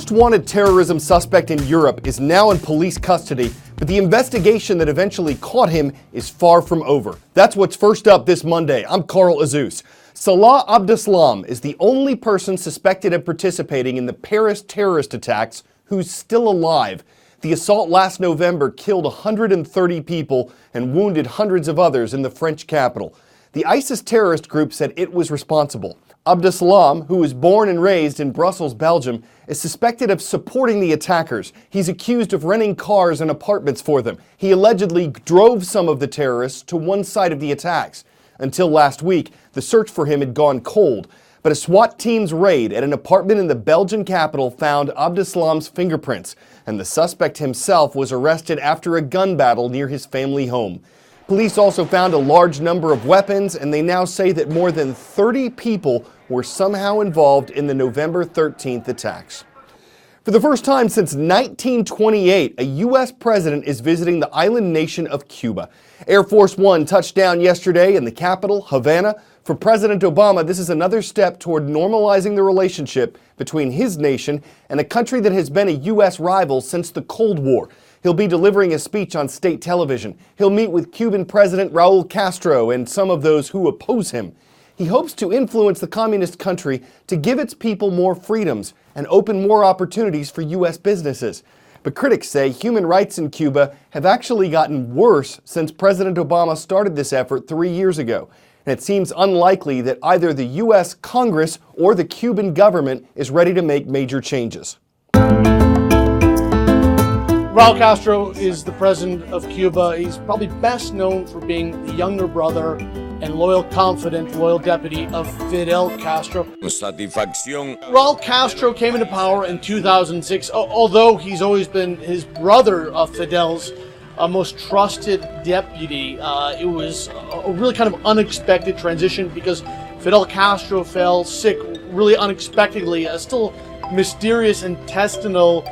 most wanted terrorism suspect in Europe is now in police custody, but the investigation that eventually caught him is far from over. That's what's first up this Monday. I'm Carl Azus. Salah Abdeslam is the only person suspected of participating in the Paris terrorist attacks who's still alive. The assault last November killed 130 people and wounded hundreds of others in the French capital. The ISIS terrorist group said it was responsible. Abdeslam, who was born and raised in Brussels, Belgium, is suspected of supporting the attackers. He's accused of renting cars and apartments for them. He allegedly drove some of the terrorists to one side of the attacks. Until last week, the search for him had gone cold. But a SWAT team's raid at an apartment in the Belgian capital found Abdeslam's fingerprints, and the suspect himself was arrested after a gun battle near his family home. Police also found a large number of weapons, and they now say that more than 30 people were somehow involved in the November 13th attacks. For the first time since 1928, a U.S. president is visiting the island nation of Cuba. Air Force One touched down yesterday in the capital, Havana. For President Obama, this is another step toward normalizing the relationship between his nation and a country that has been a U.S. rival since the Cold War. He'll be delivering a speech on state television. He'll meet with Cuban President Raul Castro and some of those who oppose him. He hopes to influence the communist country to give its people more freedoms and open more opportunities for U.S. businesses. But critics say human rights in Cuba have actually gotten worse since President Obama started this effort 3 years ago. And it seems unlikely that either the U.S. Congress or the Cuban government is ready to make major changes. Raul Castro is the president of Cuba. He's probably best known for being the younger brother and loyal confidant, loyal deputy of Fidel Castro. Raul Castro came into power in 2006, although he's always been his brother, Fidel's most trusted deputy. It was a really kind of unexpected transition because Fidel Castro fell sick really unexpectedly, still mysterious intestinal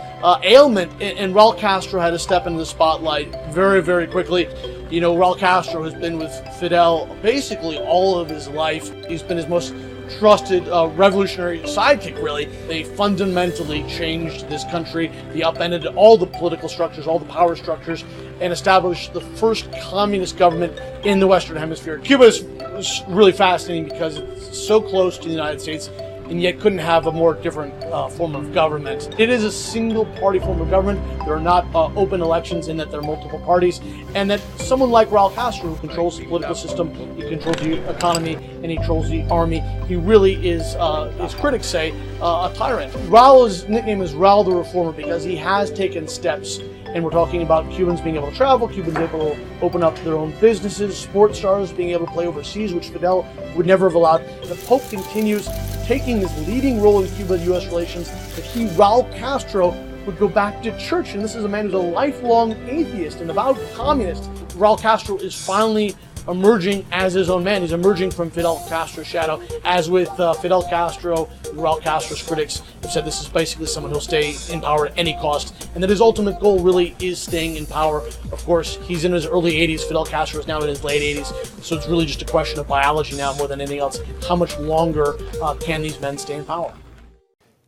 ailment, and Raul Castro had to step into the spotlight very, very quickly. You know, Raul Castro has been with Fidel basically all of his life. He's been his most trusted revolutionary sidekick, really. They fundamentally changed this country. They upended all the political structures, all the power structures, and established the first communist government in the Western Hemisphere. Cuba is really fascinating because it's so close to the United States and yet couldn't have a more different form of government. It is a single party form of government. There are not open elections in that there are multiple parties, and that someone like Raul Castro, who controls the political system, he controls the economy, and he controls the army, he really is, as critics say, a tyrant. Raul's nickname is Raul the Reformer because he has taken steps. And we're talking about Cubans being able to travel, Cubans able to open up their own businesses, sports stars being able to play overseas, which Fidel would never have allowed. The Pope continues taking this leading role in Cuba-U.S. relations, that he, Raul Castro, would go back to church. And this is a man who's a lifelong atheist and avowed communist. Raul Castro is finally emerging as his own man. He's emerging from Fidel Castro's shadow. As with Fidel Castro, Raul Castro's critics have said this is basically someone who'll stay in power at any cost, and that his ultimate goal really is staying in power. Of course, he's in his early 80s. Fidel Castro is now in his late 80s, so it's really just a question of biology now more than anything else. How much longer can these men stay in power?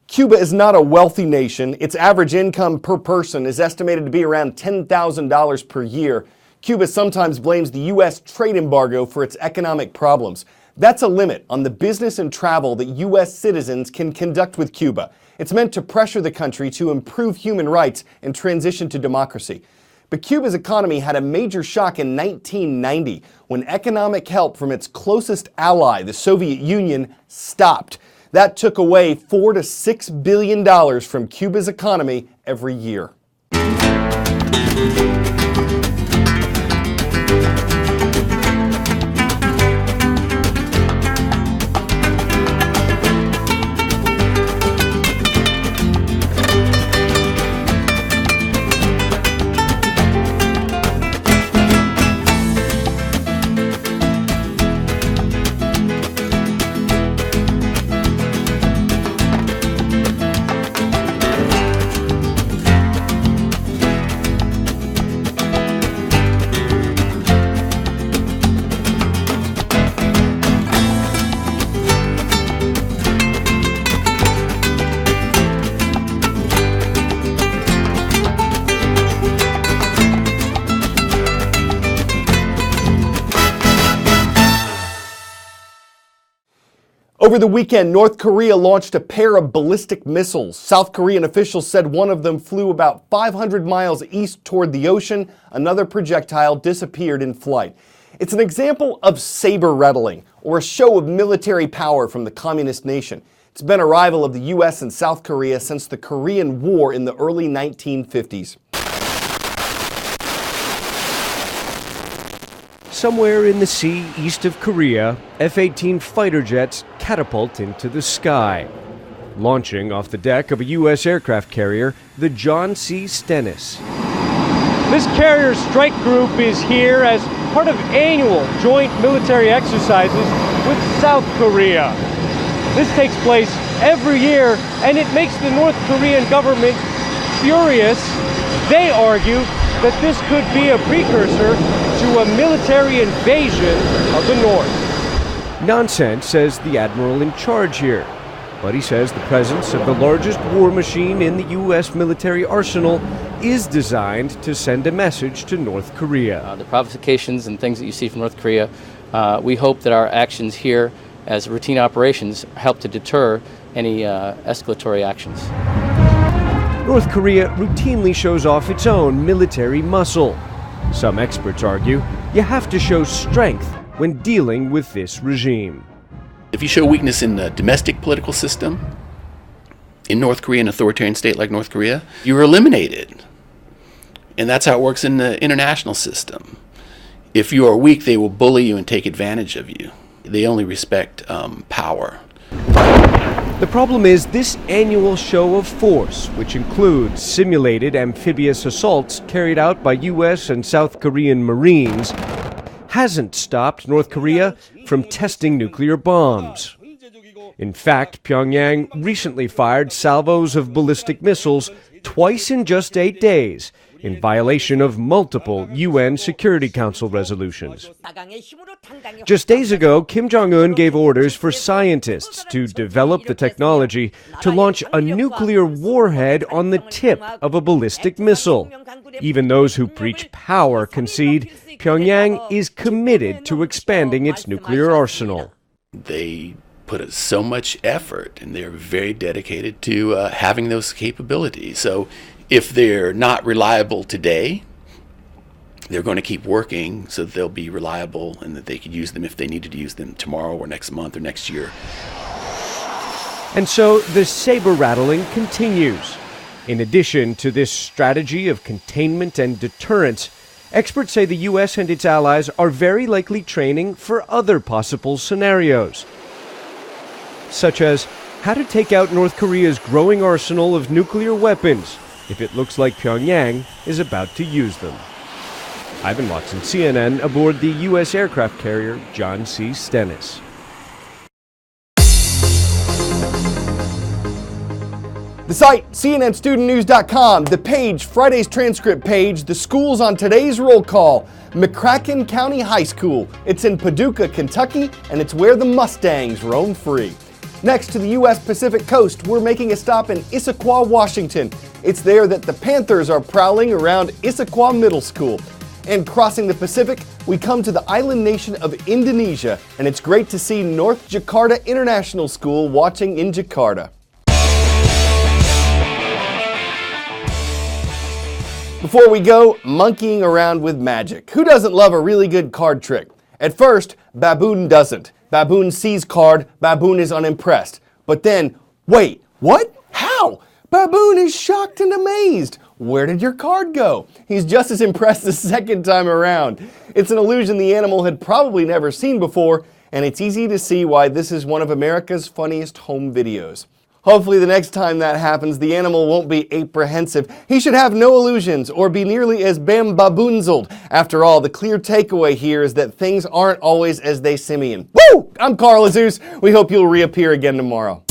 Cuba is not a wealthy nation. Its average income per person is estimated to be around $10,000 per year. Cuba sometimes blames the U.S. trade embargo for its economic problems. That's a limit on the business and travel that U.S. citizens can conduct with Cuba. It's meant to pressure the country to improve human rights and transition to democracy. But Cuba's economy had a major shock in 1990 when economic help from its closest ally, the Soviet Union, stopped. That took away $4 to $6 billion from Cuba's economy every year. Over the weekend, North Korea launched a pair of ballistic missiles. South Korean officials said one of them flew about 500 miles east toward the ocean. Another projectile disappeared in flight. It's an example of saber rattling, or a show of military power from the communist nation. It's been a rival of the U.S. and South Korea since the Korean War in the early 1950s. Somewhere in the sea east of Korea, F-18 fighter jets catapult into the sky, launching off the deck of a U.S. aircraft carrier, the John C. Stennis. This carrier strike group is here as part of annual joint military exercises with South Korea. This takes place every year, and it makes the North Korean government furious. They argue that this could be a precursor to a military invasion of the North. Nonsense, says the admiral in charge here. But he says the presence of the largest war machine in the U.S. military arsenal is designed to send a message to North Korea. The provocations and things that you see from North Korea, we hope that our actions here as routine operations help to deter any escalatory actions. North Korea routinely shows off its own military muscle. Some experts argue you have to show strength when dealing with this regime. If you show weakness in the domestic political system, in North Korea, an authoritarian state like North Korea, you're eliminated. And that's how it works in the international system. If you are weak, they will bully you and take advantage of you. They only respect power. The problem is this annual show of force, which includes simulated amphibious assaults carried out by U.S. and South Korean Marines, hasn't stopped North Korea from testing nuclear bombs. In fact, Pyongyang recently fired salvos of ballistic missiles twice in just 8 days, in violation of multiple UN Security Council resolutions. Just days ago, Kim Jong-un gave orders for scientists to develop the technology to launch a nuclear warhead on the tip of a ballistic missile. Even those who preach power concede Pyongyang is committed to expanding its nuclear arsenal. They put so much effort, and they're very dedicated to having those capabilities. So if they're not reliable today, they're going to keep working so that they'll be reliable and that they could use them if they needed to use them tomorrow or next month or next year. And so the saber rattling continues. In addition to this strategy of containment and deterrence, experts say the U.S. and its allies are very likely training for other possible scenarios, such as how to take out North Korea's growing arsenal of nuclear weapons if it looks like Pyongyang is about to use them. Ivan Watson, CNN, aboard the U.S. aircraft carrier John C. Stennis. The site, CNNStudentNews.com, the page, Friday's transcript page, the schools on today's roll call. McCracken County High School. It's in Paducah, Kentucky, and it's where the Mustangs roam free. Next to the U.S. Pacific Coast, we're making a stop in Issaquah, Washington. It's there that the Panthers are prowling around Issaquah Middle School. And crossing the Pacific, we come to the island nation of Indonesia, and it's great to see North Jakarta International School watching in Jakarta. Before we go, monkeying around with magic. Who doesn't love a really good card trick? At first, Baboon doesn't. Baboon sees card, Baboon is unimpressed. But then, wait, what? How? Baboon is shocked and amazed. Where did your card go? He's just as impressed the second time around. It's an illusion the animal had probably never seen before, and it's easy to see why this is one of America's funniest home videos. Hopefully the next time that happens, the animal won't be apprehensive. He should have no illusions or be nearly as bambaboonzled. After all, the clear takeaway here is that things aren't always as they seem. Woo! I'm Carl Azus. We hope you'll reappear again tomorrow.